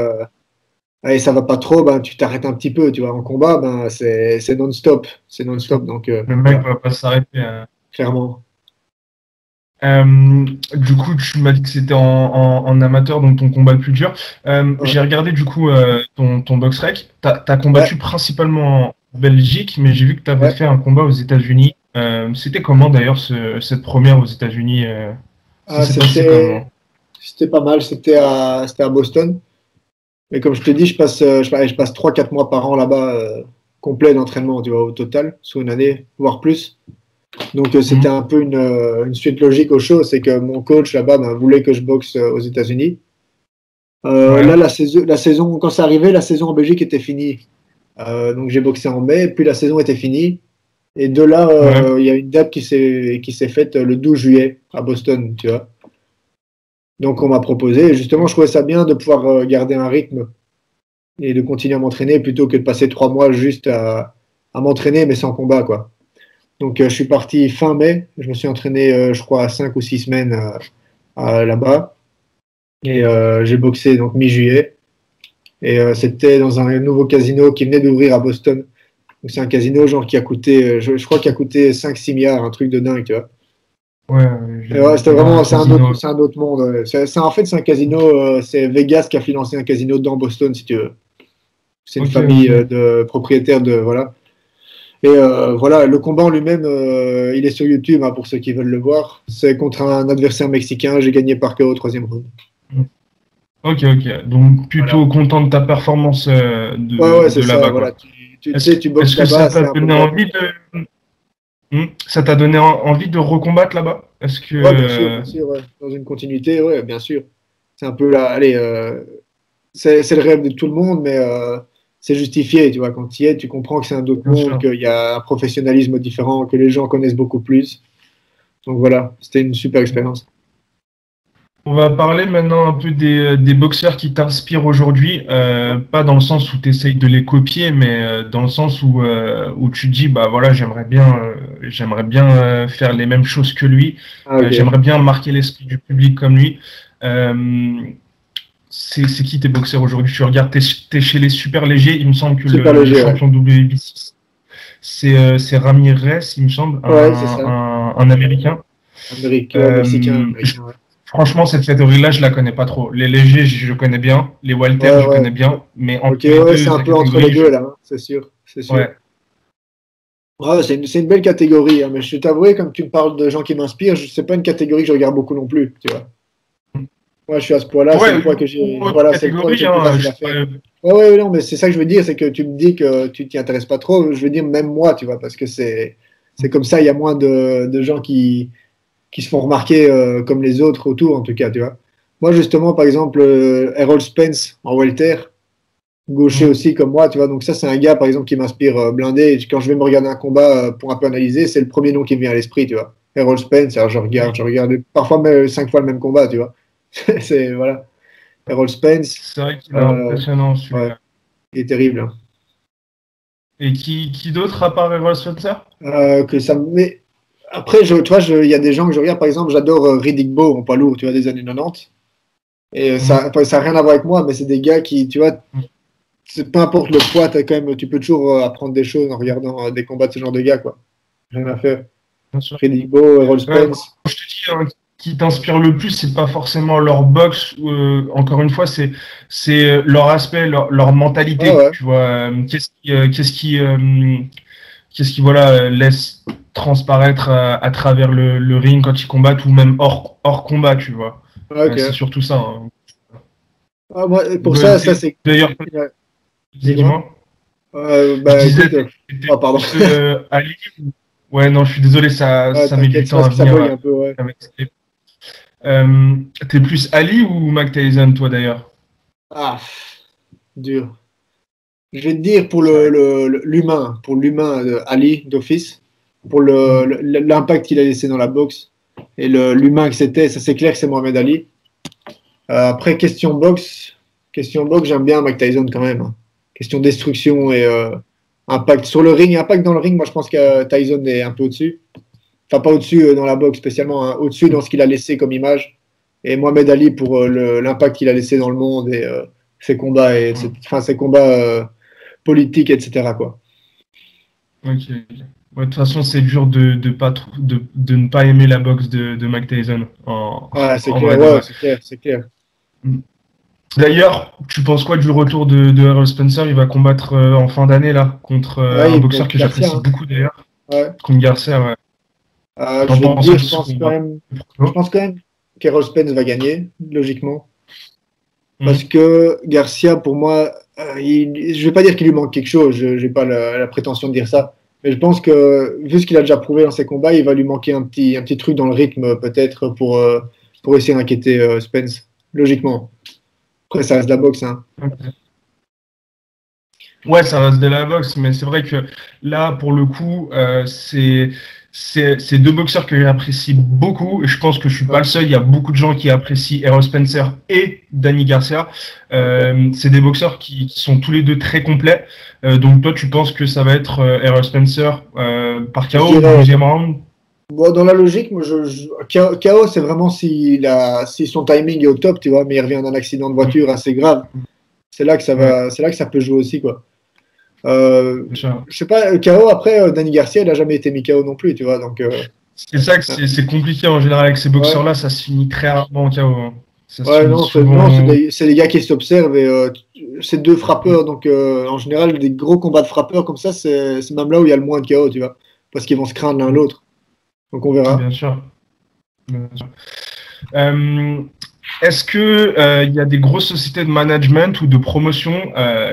allez, ça va pas trop, ben, tu t'arrêtes un petit peu. Tu vois, en combat, ben, c'est non-stop. C'est bien sûr. non-stop. Donc, Le mec voilà, va pas s'arrêter. clairement. Du coup, tu m'as dit que c'était en amateur, donc ton combat le plus dur. Ouais, J'ai regardé du coup ton box rec. Tu as ouais, combattu principalement en Belgique, mais j'ai vu que tu avais ouais. fait un combat aux États-Unis. C'était comment d'ailleurs cette première aux États-Unis ça Ah, s'est passé comment? c'était pas mal. C'était à Boston. Mais comme je te dis, je passe 3 4 mois par an là-bas, complet d'entraînement, tu vois, au total, sur une année, voire plus. Donc c'était Mhm. un peu une suite logique aux choses, c'est que mon coach là-bas ben, voulait que je boxe aux États-Unis. Là, Ouais, la saison, quand c'est arrivé, la saison en Belgique était finie. Donc j'ai boxé en mai, puis la saison était finie. Et de là, ouais. il y a une date qui s'est faite le 12 juillet à Boston, tu vois. Donc on m'a proposé, et justement, je trouvais ça bien de pouvoir garder un rythme et de continuer à m'entraîner plutôt que de passer 3 mois juste à m'entraîner, mais sans combat, quoi. Donc je suis parti fin mai, je me suis entraîné, je crois, 5 ou 6 semaines là-bas. Et j'ai boxé donc mi-juillet. Et c'était dans un nouveau casino qui venait d'ouvrir à Boston. Donc c'est un casino genre qui a coûté, je crois qu'il a coûté 5 6 milliards, un truc de dingue, tu vois. Ouais, Et ouais, c'était j'ai vu un vraiment, casino. c'est un autre monde. Ouais. En fait, c'est un casino, c'est Vegas qui a financé un casino dans Boston, si tu veux. C'est une Ok, famille ok. de propriétaires de, voilà. Et voilà, le combat en lui-même, il est sur YouTube hein, pour ceux qui veulent le voir. C'est contre un adversaire mexicain. J'ai gagné par KO au troisième round. Ok, ok. Donc Voilà. plutôt content de ta performance Ouais, ouais, c'est de ça. là-bas, Voilà. quoi. Tu sais, tu boxes Est-ce que ça là-bas, t'a c'est un peu donné le rêve. envie ça t'a donné envie de recombattre là-bas? Est-ce que Ouais, bien sûr, ouais. Dans une continuité, ouais, bien sûr. C'est un peu là, allez, c'est le rêve de tout le monde, mais c'est justifié, tu vois. Quand tu y es, tu comprends que c'est un autre Bien monde, sûr. qu'il y a un professionnalisme différent, que les gens connaissent beaucoup plus. Donc voilà, c'était une super expérience. On va parler maintenant un peu des boxeurs qui t'inspirent aujourd'hui, pas dans le sens où tu essayes de les copier, mais dans le sens où tu te dis, bah voilà, j'aimerais bien faire les mêmes choses que lui, Ah, ok. j'aimerais bien marquer l'esprit du public comme lui. Euh, c'est qui tes boxeurs aujourd'hui? Tu regardes, t'es chez les super légers, il me semble que Super le léger, ouais. champion WBC, c'est Ramirez, il me semble, Ouais, c'est ça. un Américain. Ouais, mexicain, Euh, américain, ouais. Franchement, cette catégorie-là, je la connais pas trop. Les légers, je connais bien. Les Walters, Ouais, je ouais. connais bien. Mais entre Ok, les ouais, c'est deux un peu entre les catégories, deux, là, hein, c'est sûr, c'est sûr. ouais, Ouais, c'est une belle catégorie, hein, mais je t'avouer, comme tu me parles de gens qui m'inspirent, c'est pas une catégorie que je regarde beaucoup non plus, tu vois. Moi, je suis à ce point-là, c'est le ouais, poids que ou j'ai, autre voilà, c'est le poids qui catégorie, est le plus hein, facile à faire. Ouais, ouais, non, mais c'est ça que je veux dire, c'est que tu me dis que tu t'y intéresses pas trop, je veux dire même moi, tu vois, parce que c'est comme ça, il y a moins de gens qui se font remarquer comme les autres autour, en tout cas, tu vois. Moi, justement, par exemple, Errol Spence en welter, gaucher aussi comme moi, tu vois. Donc ça, c'est un gars, par exemple, qui m'inspire blindé. Et quand je vais me regarder un combat pour un peu analyser, c'est le premier nom qui me vient à l'esprit, tu vois. Errol Spence, alors je regarde parfois même 5 fois le même combat, tu vois. C'est, voilà. Errol Spence, c'est vrai qu'il est euh, impressionnant ouais, celui-là. il est terrible, hein. Et qui d'autre à part Errol Spencer? Que ça me met... Après, tu vois, il y a des gens que je regarde, par exemple, j'adore Riddick Bowe en poids lourd, tu vois, des années 90. Et Mhm. ça n'a rien à voir avec moi, mais c'est des gars qui, tu vois, peu importe le poids, quand même, tu peux toujours apprendre des choses en regardant des combats de ce genre de gars, quoi. Rien à faire. Bien sûr. Riddick Bowe, Errol Ouais, Spence. quand je te dis, hein, qui t'inspire le plus, c'est pas forcément leur boxe. Encore une fois, c'est leur aspect, leur Ah mentalité. ouais. Tu vois, qu'est-ce qui voilà laisse transparaître à travers le ring quand ils combattent ou même hors combat, tu vois. Ah, C'est ok. surtout ça. Hein. Ah, moi, pour ça, c'est. D'ailleurs, Ouais, dis-moi. dis-moi. Je Bah disais, écoute, t'es oh, pardon. plus Ali Ouais, non, je suis désolé, Ouais, ça met du t'inquiète, c'est temps parce à que ça venir. bug un peu, ouais. Avec t'es plus Ali ou Mike Tyson, toi d'ailleurs? Ah, dur. Je vais te dire pour C'est vrai. l'humain Ali d'office, pour Mm. l'impact qu'il a laissé dans la boxe et l'humain que c'était, ça c'est clair que c'est Mohamed Ali. Après, question boxe, j'aime bien Mike Tyson quand même, hein. Question destruction et impact sur le ring, impact dans le ring, moi je pense que Tyson est un peu au-dessus. Enfin, pas au-dessus dans la boxe spécialement, hein, au-dessus dans ce qu'il a laissé comme image. Et Mohamed Ali pour l'impact qu'il a laissé dans le monde et ses combats, Mm. enfin, ses combats politiques, etc., quoi. Ok. Ouais, de toute façon, c'est dur de ne pas aimer la boxe de Mike Tyson, Ouais, c'est en vrai clair, de ouais, vrai. c'est clair, c'est clair. Mm. D'ailleurs, tu penses quoi du retour de Errol Spencer? Il va combattre en fin d'année là contre un Ouais, boxeur contre que Garcia, j'apprécie hein. beaucoup d'ailleurs, Ouais. contre Garcia. Ouais. T'en Je vais te penses quoi dire, de ce combat? je pense quand même qu'Errol Spence va gagner, logiquement. Parce Mhm. que Garcia, pour moi, je vais pas dire qu'il lui manque quelque chose, je n'ai pas la prétention de dire ça. Mais je pense que, vu ce qu'il a déjà prouvé dans ses combats, il va lui manquer un petit truc dans le rythme, peut-être, pour essayer d'inquiéter Spence, logiquement. Après, ça reste de la boxe, hein. Ok. Ouais, ça reste de la boxe, mais c'est vrai que là, pour le coup, c'est deux boxeurs que j'apprécie beaucoup. Et je pense que je suis pas Ouais, le seul. Il y a beaucoup de gens qui apprécient Errol Spencer et Danny Garcia. ok. C'est des boxeurs qui sont tous les deux très complets. Donc toi, tu penses que ça va être Errol Spencer par Je KO au dirais, deuxième round? bon, dans la logique, moi, KO, c'est vraiment si son timing est au top, tu vois, mais il revient d'un accident de voiture assez grave. Ouais, C'est là que ça peut jouer aussi, quoi. bien sûr. Je sais pas, KO, après, Danny Garcia, il a jamais été mis KO non plus, tu vois, donc, C'est ça que c'est compliqué en général avec ces ouais. boxeurs-là. Ça se finit très rarement en KO. Hein. Ça se Ouais, finit non, souvent. c'est des gars qui s'observent et c'est deux frappeurs, donc en général, des gros combats de frappeurs comme ça, c'est même là où il y a le moins de KO, tu vois, parce qu'ils vont se craindre l'un l'autre. Donc on verra. Bien sûr. Bien sûr. Euh, Est-ce que il y a des grosses sociétés de management ou de promotion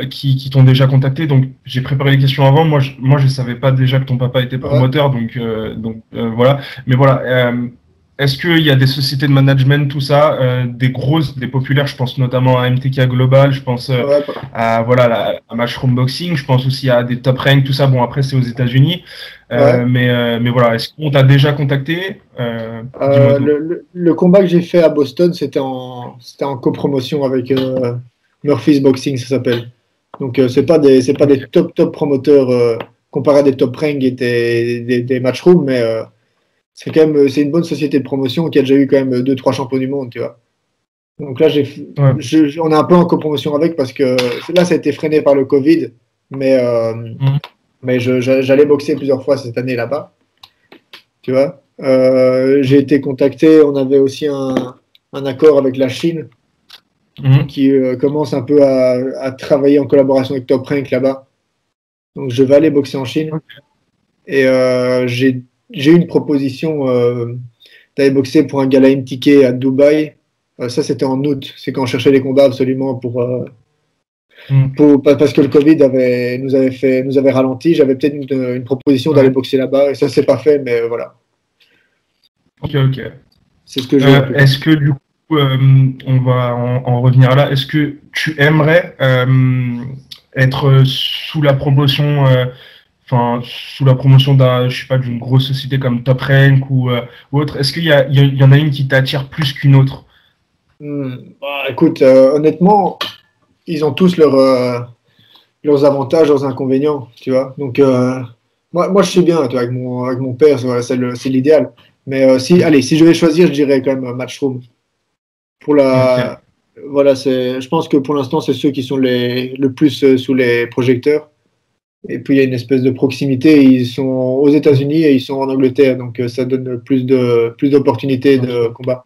qui t'ont déjà contacté? Donc j'ai préparé les questions avant. Moi je savais pas déjà que ton papa était Ouais. promoteur, donc voilà. Mais voilà. est-ce qu'il y a des sociétés de management, tout ça, des grosses, des populaires, je pense notamment à MTK Global, je pense Ouais, à voilà à Mushroom Boxing, je pense aussi à des Top Rank, tout ça. Bon, après c'est aux États-Unis, ouais. mais voilà, est-ce qu'on t'a déjà contacté? Dis-moi tout. Le combat que j'ai fait à Boston, c'était en copromotion avec Murphy's Boxing, ça s'appelle. Donc, c'est pas Ok, des top promoteurs comparé à des Top Rank et des Matchroom, mais c'est quand même c'est une bonne société de promotion qui a déjà eu quand même deux trois champions du monde, tu vois. Donc là, ouais. on est un peu en copromotion avec parce que là, ça a été freiné par le Covid, mais, Mhm. j'allais boxer plusieurs fois cette année là-bas, tu vois. J'ai été contacté, on avait aussi un accord avec la Chine Mhm. qui commence un peu à travailler en collaboration avec Top Rank là-bas. Donc je vais aller boxer en Chine Ok. et j'ai eu une proposition d'aller boxer pour un gala MTK à Dubaï. Ça, c'était en août. C'est quand on cherchait les combats absolument Mhm. parce que le Covid nous avait ralenti. J'avais peut-être une proposition d'aller Ouais. boxer là-bas et ça s'est pas fait, mais voilà. Ok, ok. C'est ce que j'ai en tout cas. Est-ce que du coup, on va en revenir là, est-ce que tu aimerais être sous la promotion, enfin sous la promotion d'un, je sais pas, d'une grosse société comme Top Rank ou autre? Est-ce qu'il y en a une qui t'attire plus qu'une autre? Bah, écoute, honnêtement, ils ont tous leurs avantages, leurs inconvénients, tu vois. Donc, moi, je suis bien, tu vois, avec mon père, voilà, c'est l'idéal. Mais allez, si je vais choisir, je dirais quand même Matchroom. Pour Ok. la, voilà, je pense que pour l'instant, c'est ceux qui sont le plus sous les projecteurs. Et puis, il y a une espèce de proximité. Ils sont aux États-Unis et ils sont en Angleterre. Donc, ça donne plus d'opportunités Ok. de combat.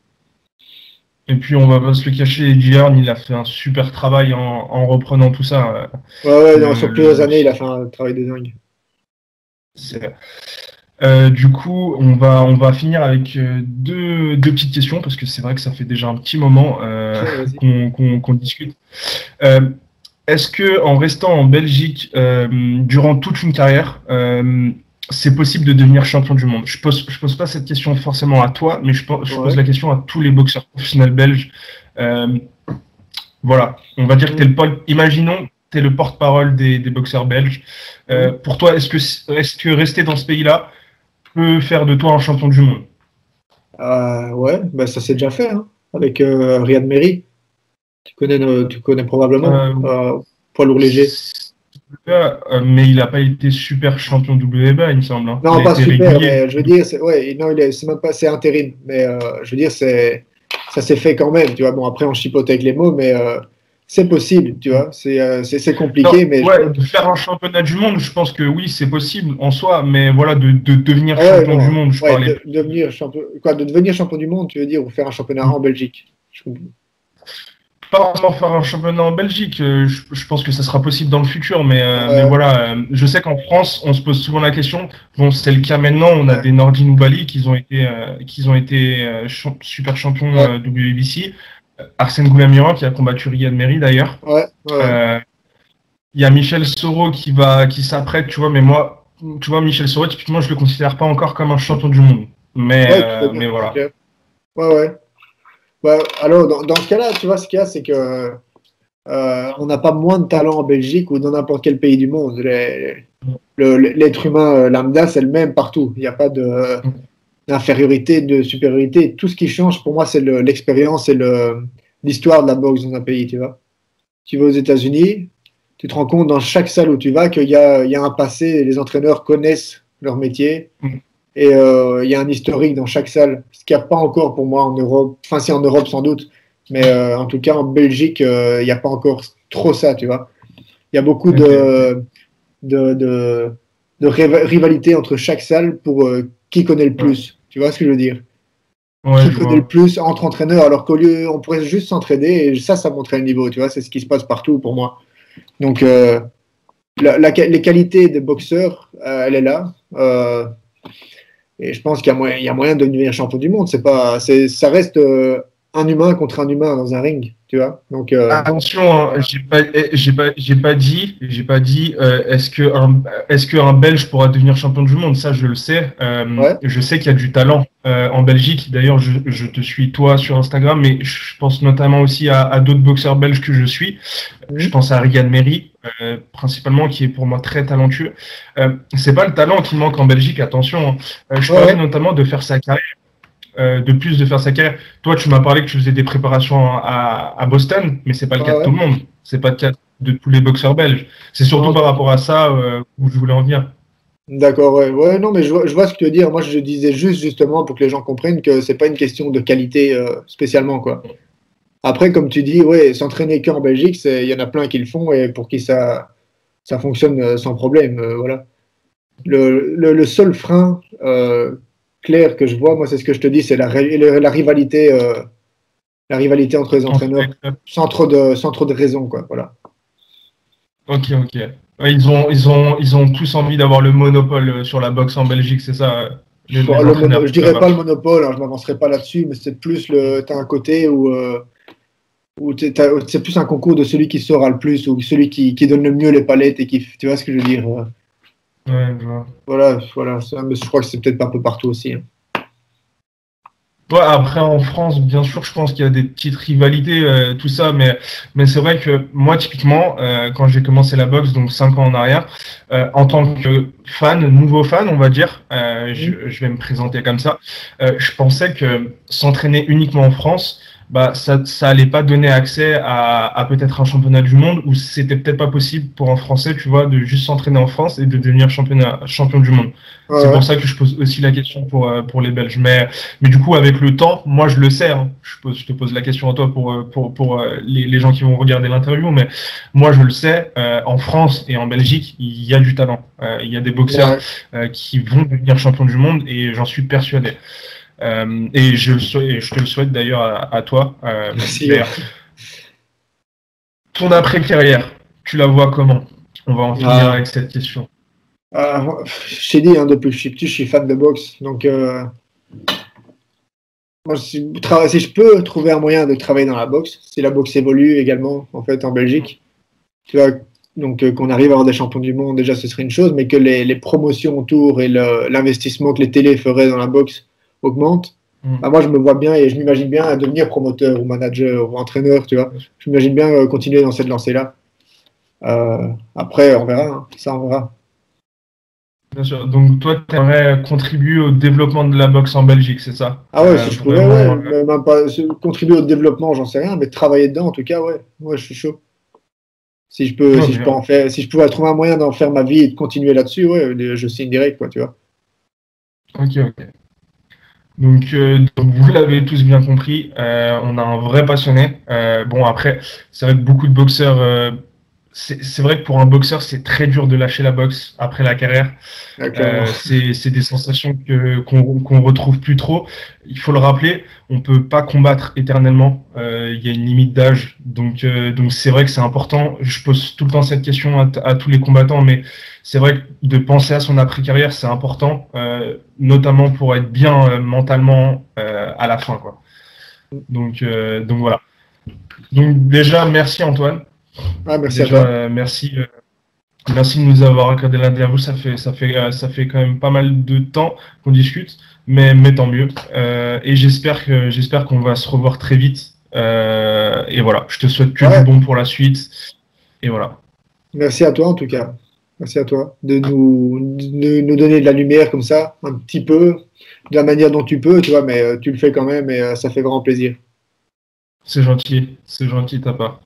Et puis on va pas se le cacher, Eddie Hearn, il a fait un super travail en reprenant tout ça. Ouais, ouais, non, Le, sur plusieurs le, années, il a fait un travail de dingue. c'est- du coup, on va finir avec deux petites questions, parce que c'est vrai que ça fait déjà un petit moment Ouais, vas-y. qu'on discute. Euh, Est-ce que en restant en Belgique durant toute une carrière, c'est possible de devenir champion du monde? Je pose pas cette question forcément à toi, mais je pose Ouais. la question à tous les boxeurs professionnels belges. Euh, voilà, on va dire que Mm. imaginons, tu es le porte-parole des boxeurs belges. Mm. Pour toi, est-ce que rester dans ce pays-là peut faire de toi un champion du monde? Ouais, bah, ça s'est déjà fait, hein, avec Riyad Mehri. Tu connais probablement. Euh, Poids lourd léger. mais il n'a pas été super champion WBA, il me semble, hein. Il Non, a pas été super, régulier. mais je veux dire, ouais, non, c'est même pas, c'est intérim. Mais je veux dire, ça s'est fait quand même. Tu vois, bon, après, on chipote avec les mots, mais c'est possible, tu vois. C'est Non, compliqué, mais ouais, de faire un championnat du monde, je pense que oui, c'est possible en soi, mais voilà, de devenir ah ouais, champion du non, monde, je ouais, parlais de devenir champion du monde, tu veux dire, ou faire un championnat en Belgique. Je comprends. pas forcément faire un championnat en Belgique. Je pense que ça sera possible dans le futur, mais Ouais, voilà, je sais qu'en France, on se pose souvent la question. Bon, c'est le cas maintenant. On a ouais, des Nordin Oubaly qui ont été super champions ouais, WBC. Arsène Goulamirian qui a combattu Riyad Mehri d'ailleurs. ouais, ouais, Euh, Il y a Michel Soro qui s'apprête, tu vois, mais moi, tu vois, Michel Soro, typiquement, je le considère pas encore comme un champion du monde. ouais, très bien, Mais ok. voilà. Ouais, ouais. Bah, alors, dans ce cas-là, tu vois, ce qu'il y a, c'est que on n'a pas moins de talent en Belgique ou dans n'importe quel pays du monde. L'être humain lambda, c'est le même partout. Il n'y a pas d'infériorité, de supériorité. Tout ce qui change, pour moi, c'est l'expérience et l'histoire de la boxe dans un pays, tu vois. Tu vas aux États-Unis, tu te rends compte dans chaque salle où tu vas il y a un passé, les entraîneurs connaissent leur métier et il y a un historique dans chaque salle, ce qu'il n'y a pas encore pour moi en Europe. Enfin, si en Europe sans doute, mais en tout cas en Belgique, il n'y a pas encore trop ça, tu vois. Il y a beaucoup Ok, ok. de, de, rivalité entre chaque salle pour qui connaît le Ouais, plus. Tu vois ce que je veux dire? ouais, Qui je connaît le vois. plus entre entraîneurs, alors qu'au lieu, on pourrait juste s'entraider et ça montrait le niveau, tu vois, c'est ce qui se passe partout pour moi. Donc, les qualités des boxeurs, elle est là. Et je pense qu'il y a moyen de devenir champion du monde. Ça reste un humain contre un humain dans un ring, tu vois. Donc, Attention, hein, j'ai pas dit, est-ce qu'un Belge pourra devenir champion du monde? Ça, je le sais. ouais. Je sais qu'il y a du talent en Belgique. D'ailleurs, je te suis toi sur Instagram, mais je pense notamment aussi à d'autres boxeurs belges que je suis. Je Mhm. pense à Riyad Meri, principalement, qui est pour moi très talentueux. C'est pas le talent qui manque en Belgique, attention, hein. Je Ouais, parlais ouais. notamment de faire sa carrière de faire sa carrière. Toi, tu m'as parlé que tu faisais des préparations à Boston, mais c'est pas le Ouais, cas de tout ouais. le monde. C'est pas le cas de tous les boxeurs belges. C'est surtout Non, par non. rapport à ça où je voulais en venir. D'accord, ouais. Ouais, non, mais je vois ce que tu veux dire. Moi, je disais juste justement pour que les gens comprennent que c'est pas une question de qualité spécialement, quoi. Après, comme tu dis, ouais, s'entraîner qu'en Belgique, il y en a plein qui le font et pour qui ça fonctionne sans problème. Voilà. Le seul frein clair que je vois, moi, c'est ce que je te dis, c'est la rivalité entre les Entre les entraîneurs, clubs. sans trop de raison, quoi. Voilà. Ok, ok. Ouais, ils ont tous envie d'avoir le monopole sur la boxe en Belgique, c'est ça, les Je entraîneurs dirais là-bas. pas le monopole, hein, je m'avancerai pas là-dessus, mais c'est plus t'as un côté où c'est plus un concours de celui qui saura le plus ou celui qui donne le mieux les palettes et qui, tu vois ce que je veux dire. Ouais, je vois. Voilà, ça, mais je crois que c'est peut-être un peu partout aussi, hein. Ouais, après en France, bien sûr, je pense qu'il y a des petites rivalités, tout ça, mais c'est vrai que moi, typiquement, quand j'ai commencé la boxe, donc 5 ans en arrière, en tant que fan, nouveau fan, on va dire, Mhm. je vais me présenter comme ça, je pensais que s'entraîner uniquement en France, bah, ça allait pas donner accès à peut-être un championnat du monde, où c'était peut-être pas possible pour un Français, tu vois, de juste s'entraîner en France et de devenir champion du monde. Ouais, C'est ouais. pour ça que je pose aussi la question pour les Belges. Mais du coup, avec le temps, moi, je le sais, hein, je te pose la question à toi pour les gens qui vont regarder l'interview, mais moi, je le sais, en France et en Belgique, il y a du talent. Il y a des boxeurs Ouais. qui vont devenir champions du monde et j'en suis persuadé. Et je te le souhaite d'ailleurs à toi. Merci. D'ailleurs, ton après-carrière, tu la vois comment? On va en finir Ah, avec cette question. je t'ai dit, hein, depuis que je suis petit, je suis fan de boxe. Donc, moi, si je peux trouver un moyen de travailler dans la boxe, si la boxe évolue également, en fait, en Belgique, tu vois, donc qu'on arrive à avoir des champions du monde, déjà, ce serait une chose, mais que les promotions autour et l'investissement que les télés feraient dans la boxe augmentent, Mm. bah, moi, je me vois bien et je m'imagine bien devenir promoteur ou manager ou entraîneur, tu vois. Je m'imagine bien continuer dans cette lancée-là. Après, on verra, hein. Ça, on verra. Bien sûr. Donc toi, tu aimerais contribuer au développement de la boxe en Belgique, c'est ça? Ah ouais, si je pouvais, ouais, Vraiment. même pas contribuer au développement, j'en sais rien, mais travailler dedans, en tout cas, ouais, ouais, je suis chaud. Si je peux Ok, en faire, si je pouvais trouver un moyen d'en faire ma vie et de continuer là-dessus, ouais, je signe direct, quoi, tu vois. ok, ok. Donc, vous l'avez tous bien compris, on a un vrai passionné. Bon, après, c'est vrai que beaucoup de boxeurs, c'est vrai que pour un boxeur, c'est très dur de lâcher la boxe après la carrière. Clairement. C'est des sensations qu'on retrouve plus trop. Il faut le rappeler, on peut pas combattre éternellement. Il y a une limite d'âge, donc c'est vrai que c'est important. Je pose tout le temps cette question à tous les combattants, mais c'est vrai que de penser à son après-carrière, c'est important, notamment pour être bien mentalement à la fin, quoi. Donc voilà. Donc déjà, merci Antoine. Ah, merci à Déjà, toi. merci de nous avoir accordé l'interview. Ça fait quand même pas mal de temps qu'on discute, mais tant mieux. Et j'espère qu'on va se revoir très vite. Et voilà, je te souhaite que du Ouais, bon pour la suite. Et voilà. merci à toi, en tout cas. Merci à toi de nous donner de la lumière comme ça, un petit peu, de la manière dont tu peux, tu vois, mais tu le fais quand même et ça fait grand plaisir. C'est gentil de ta part.